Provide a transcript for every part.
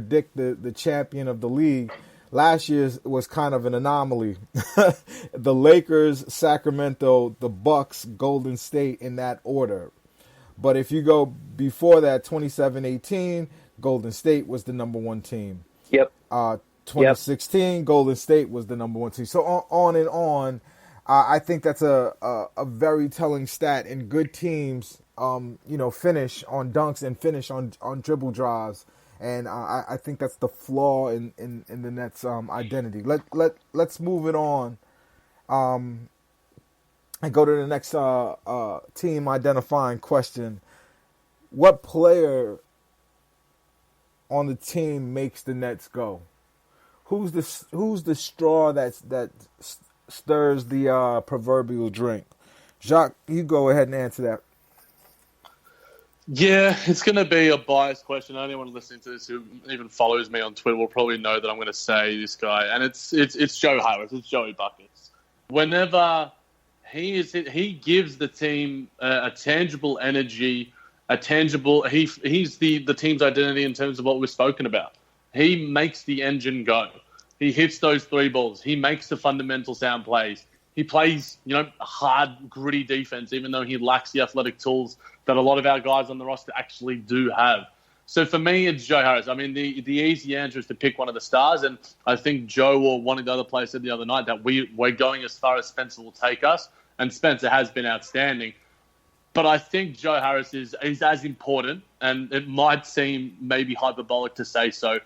predict the champion of the league. Last year's was kind of an anomaly. The Lakers, Sacramento, the Bucks, Golden State in that order. But if you go before that, 27-18, Golden State was the number one team. Yep. 2016, Golden State was the number one team. So on and on. I think that's a very telling stat. And good teams, finish on dunks and finish on dribble drives. And I think that's the flaw in the Nets' identity. Let's move it on and go to the next team identifying question. What player on the team makes the Nets go? Who's the straw that stirs the proverbial drink? Jacques, you go ahead and answer that. Yeah, it's going to be a biased question. Anyone listening to this who even follows me on Twitter will probably know that I'm going to say this guy, and it's Joe Harris. It's Joey Buckets. Whenever he gives the team a tangible energy, he's the team's identity in terms of what we've spoken about. He makes the engine go. He hits those three balls. He makes the fundamental sound plays. He plays, hard, gritty defense, even though he lacks the athletic tools that a lot of our guys on the roster actually do have. So for me, it's Joe Harris. I mean, the easy answer is to pick one of the stars, and I think Joe or one of the other players said the other night that we're going as far as Spencer will take us, and Spencer has been outstanding. But I think Joe Harris is as important, and it might seem maybe hyperbolic to say so,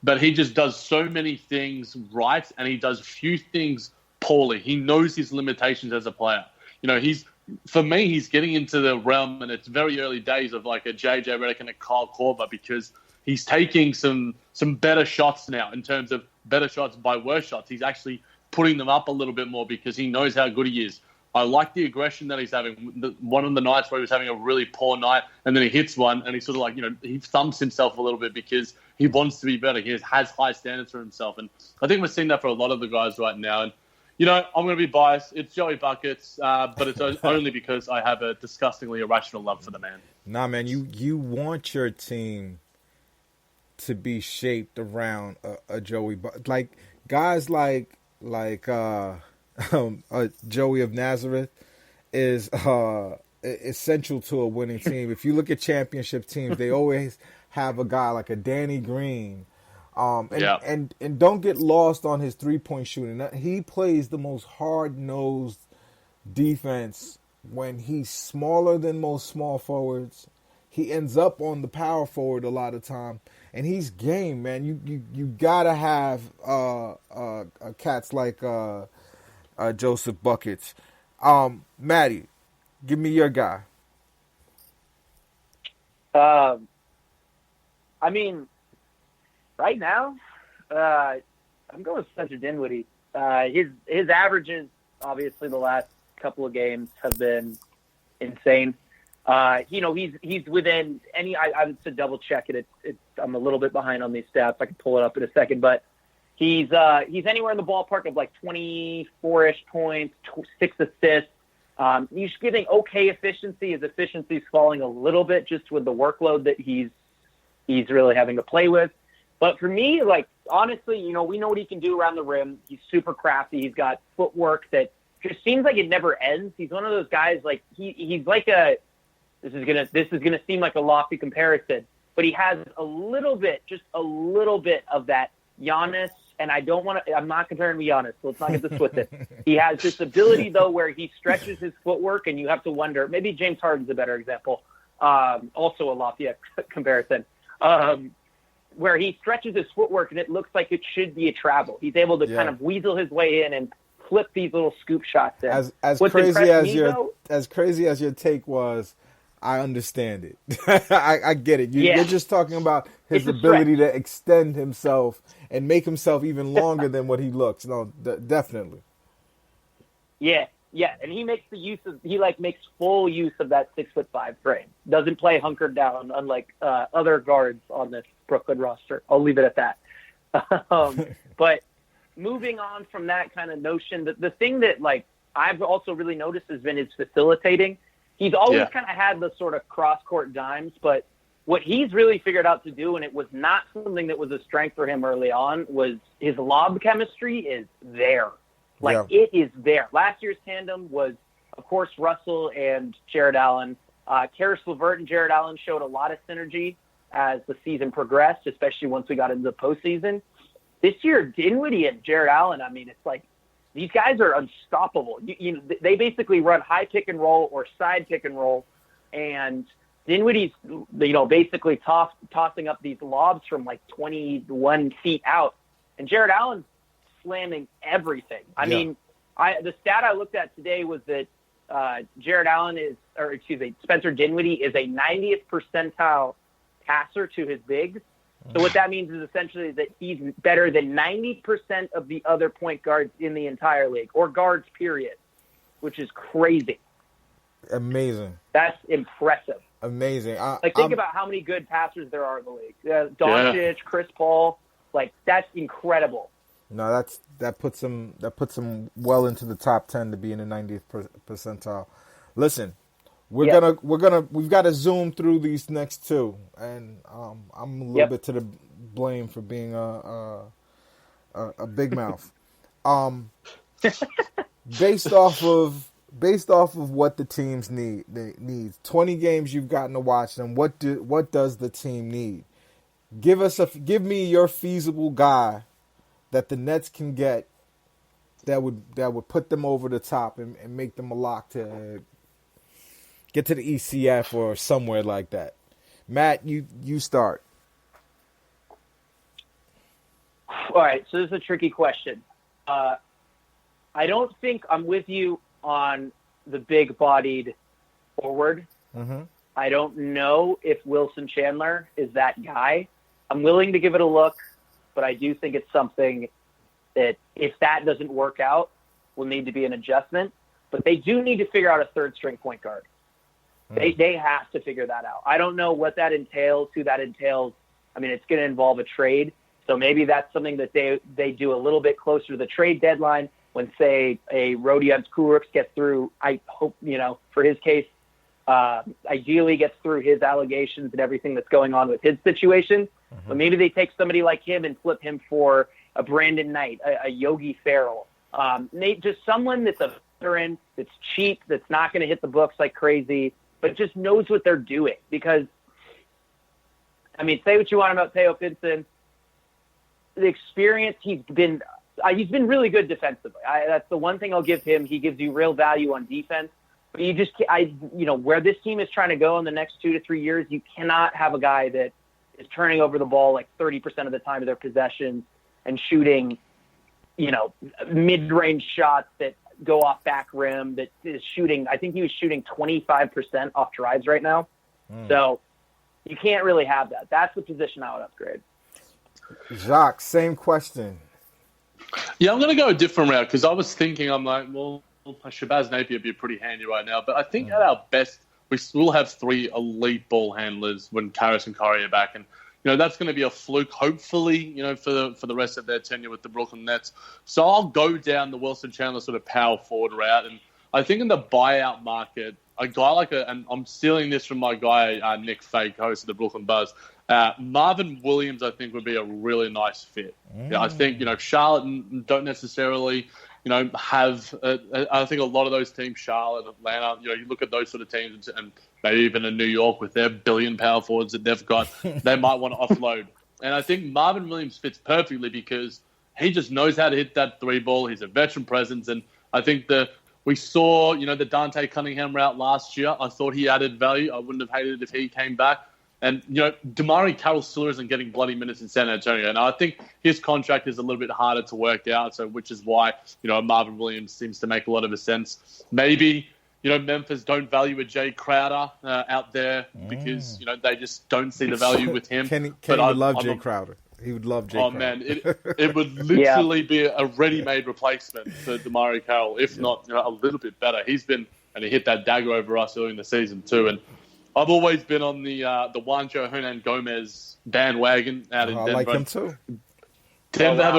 but he just does so many things right, and he does few things poorly. He knows his limitations as a player. For me, he's getting into the realm, and it's very early days of like a JJ Redick and a Kyle Korver, because he's taking some better shots now in terms of better shots by worse shots. He's actually putting them up a little bit more because he knows how good he is. I like the aggression that he's having. One of the nights where he was having a really poor night, and then he hits one, and he sort of like, he thumps himself a little bit because he wants to be better. He has high standards for himself. And I think we're seeing that for a lot of the guys right now. And I'm going to be biased. It's Joey Buckets, but it's only because I have a disgustingly irrational love for the man. Nah, man, you want your team to be shaped around a Joey Buckets. Like, guys like Joey of Nazareth is essential to a winning team. If you look at championship teams, they always have a guy like a Danny Green. And don't get lost on his three-point shooting. He plays the most hard-nosed defense when he's smaller than most small forwards. He ends up on the power forward a lot of time, and he's game, man. You gotta have cats like Joseph Buckets. Maddie, give me your guy. I mean, right now, I'm going with Spencer Dinwiddie. His averages, obviously, the last couple of games have been insane. He's within any. I would say double check it. I'm a little bit behind on these stats. I can pull it up in a second, but he's anywhere in the ballpark of like 24-ish points, 6 assists. He's getting okay efficiency. His efficiency's falling a little bit just with the workload that he's really having to play with. But for me, like, honestly, we know what he can do around the rim. He's super crafty. He's got footwork that just seems like it never ends. He's one of those guys, like, he's like this is gonna seem like a lofty comparison, but he has just a little bit of that Giannis, and I'm not comparing to Giannis, so let's not get this twisted. He has this ability, though, where he stretches his footwork, and you have to wonder, maybe James Harden's a better example, also a lofty comparison, where he stretches his footwork and it looks like it should be a travel. He's able to kind of weasel his way in and flip these little scoop shots in. As crazy as your take was, I understand it. I get it. You're just talking about his ability to extend himself and make himself even longer than what he looks. No, definitely. Yeah, and he makes makes full use of that 6'5" frame. Doesn't play hunkered down, unlike other guards on this Brooklyn roster. I'll leave it at that. But moving on from that kind of notion, the thing that like I've also really noticed has been his facilitating. He's always kind of had the sort of cross-court dimes, but what he's really figured out to do, and it was not something that was a strength for him early on, was his lob chemistry is there. It is there. Last year's tandem was, of course, Russell and Jared Allen. Karis LeVert and Jared Allen showed a lot of synergy as the season progressed, especially once we got into the postseason. This year, Dinwiddie and Jared Allen, I mean, it's like these guys are unstoppable. They basically run high pick and roll or side pick and roll, and Dinwiddie's, basically tossing up these lobs from like 21 feet out, and Jared Allen's slamming everything. I mean, the stat I looked at today was that Spencer Dinwiddie is a 90th percentile passer to his bigs. So what that means is essentially that he's better than 90% of the other point guards in the entire league, or guards, period, which is crazy. Amazing. That's impressive. Amazing. Think about how many good passers there are in the league. Doncic, Chris Paul, that's incredible. No, that puts him well into the top 10 to be in the 90th percentile. Listen, we've got to zoom through these next two, and I'm a little bit to the blame for being a big mouth. Based off of what the teams need 20 games you've gotten to watch them. What does the team need? Give me your feasible guy that the Nets can get that would put them over the top and make them a lock to get to the ECF or somewhere like that. Matt, you start. All right, so this is a tricky question. I don't think I'm with you on the big-bodied forward. Mm-hmm. I don't know if Wilson Chandler is that guy. I'm willing to give it a look, but I do think it's something that, if that doesn't work out, will need to be an adjustment. But they do need to figure out a third-string point guard. They have to figure that out. I don't know what that entails, who that entails. I mean, it's going to involve a trade. So maybe that's something that they do a little bit closer to the trade deadline when, say, a Rodion Kurucs gets through. I hope, for his case, ideally gets through his allegations and everything that's going on with his situation. Mm-hmm. But maybe they take somebody like him and flip him for a Brandon Knight, a Yogi Ferrell. Just someone that's a veteran, that's cheap, that's not going to hit the books like crazy, but just knows what they're doing. Because, I mean, say what you want about Theo Pinson. The experience, he's been really good defensively. That's the one thing I'll give him. He gives you real value on defense. But where this team is trying to go in the next 2 to 3 years, you cannot have a guy that is turning over the ball like 30% of the time of their possessions and shooting, mid-range shots that go off back rim, that is shooting. I think he was shooting 25% off drives right now. So you can't really have that. That's the position I would upgrade. Jac, same question. Yeah, I'm going to go a different route because I was thinking, I'm like, well, Shabazz Napier would be pretty handy right now. But I think at our best, we will have 3 elite ball handlers when Karras and Curry are back. And, that's going to be a fluke, hopefully, for the rest of their tenure with the Brooklyn Nets. So I'll go down the Wilson Chandler sort of power forward route. And I think in the buyout market, a guy and I'm stealing this from my guy, Nick Fake, host of the Brooklyn Buzz, Marvin Williams, I think, would be a really nice fit. Yeah, I think, Charlotte don't necessarily, have, I think a lot of those teams, Charlotte, Atlanta, you look at those sort of teams and maybe even in New York with their billion power forwards that they've got, they might want to offload. And I think Marvin Williams fits perfectly because he just knows how to hit that 3 ball. He's a veteran presence. And I think we saw, the Dante Cunningham route last year. I thought he added value. I wouldn't have hated it if he came back. And, Damari Carroll still isn't getting bloody minutes in San Antonio. And I think his contract is a little bit harder to work out, which is why, Marvin Williams seems to make a lot of sense. Maybe, Memphis don't value a Jay Crowder out there because, they just don't see the value with him. Kenny would love Jay Crowder. He would love Jay Crowder. Oh, man, it would literally be a ready-made replacement for Damari Carroll, if not a little bit better. He hit that dagger over us early in the season too. And I've always been on the Juancho Hernan Gomez bandwagon out in Denver. I like him too. Denver have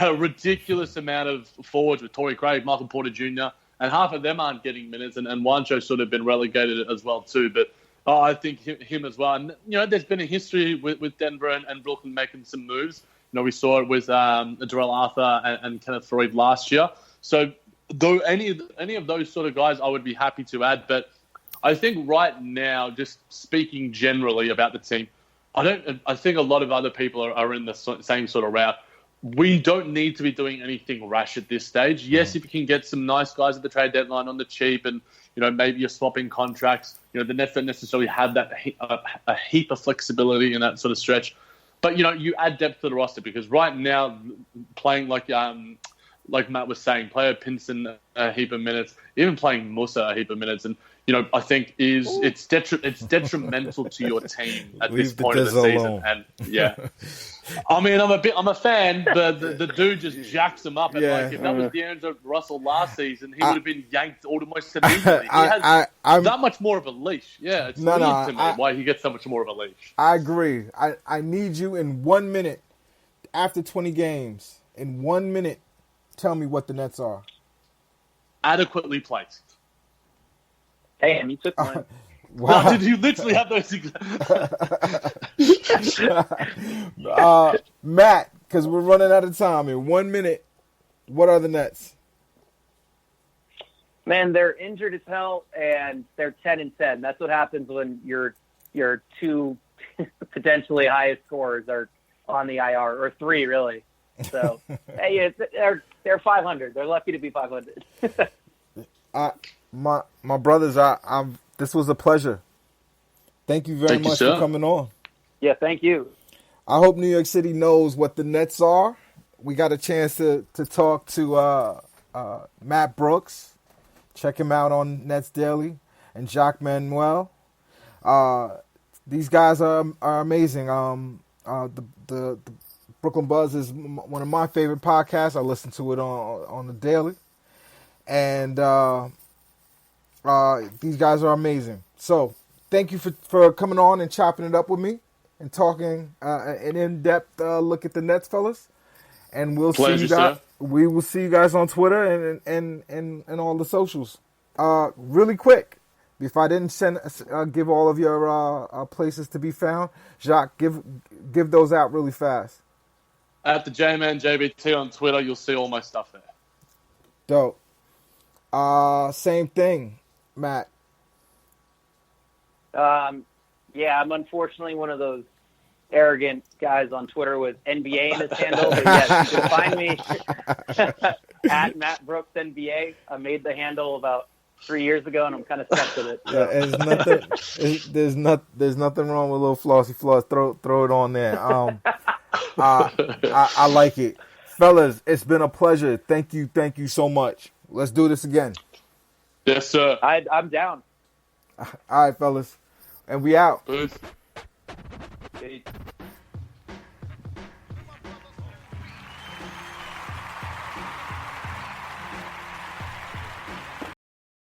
a ridiculous amount of forwards with Torrey Craig, Michael Porter Jr., and half of them aren't getting minutes, and Juancho's sort of been relegated as well too. But Oh, I think him as well. And, there's been a history with Denver and Brooklyn making some moves. We saw it with Darrell Arthur and Kenneth Freud last year. So though any of those sort of guys I would be happy to add. But I think right now, just speaking generally about the team, I think a lot of other people are in the same sort of route. We don't need to be doing anything rash at this stage. Yes, if you can get some nice guys at the trade deadline on the cheap and, maybe you're swapping contracts, the Nets don't necessarily have that a heap of flexibility in that sort of stretch. But, you add depth to the roster because right now playing like Matt was saying, player Pinson a heap of minutes, even playing Musa a heap of minutes. And, I think it's detrimental to your team at this point of the season. And yeah, I mean, I'm a fan, but the dude just jacks him up. And if that was D'Angelo Russell last season, he would have been yanked almost immediately. He has that much more of a leash. Yeah, it's weird to me why he gets so much more of a leash. I agree. I need you in 1 minute after 20 games. In 1 minute, tell me what the Nets are. Adequately placed. Damn, you took one. Wow. No, did you literally have those? Matt, because we're running out of time. In 1 minute, what are the Nets? Man, they're injured as hell, and they're 10-10. That's what happens when your two potentially highest scorers are on the IR, or three really. So, hey, they're 500. They're lucky to be 500. My brothers, this was a pleasure. Thank you very much for coming on. Yeah, thank you. I hope New York City knows what the Nets are. We got a chance to talk to Matt Brooks. Check him out on NetsDaily, and Jac Manuell. These guys are amazing. The Brooklyn Buzz is one of my favorite podcasts. I listen to it on the daily. And these guys are amazing. So thank you for coming on and chopping it up with me and talking an in-depth look at the Nets, fellas. And we'll see you guys. We will see you guys on Twitter and all the socials. Really quick, if I didn't give all of your places to be found, Jac, give those out really fast. At the JManJBT on Twitter, you'll see all my stuff there. Dope. Same thing, Matt. Yeah, I'm unfortunately one of those arrogant guys on Twitter with NBA in his handle. But yes, you can find me at Matt Brooks NBA. I made the handle about 3 years ago, and I'm kind of stuck with it. So. Yeah, there's nothing wrong with a little flossy floss. Throw it on there. I like it, fellas. It's been a pleasure. Thank you so much. Let's do this again. Yes, sir. I'm down. All right, fellas, and we out. Peace. Peace.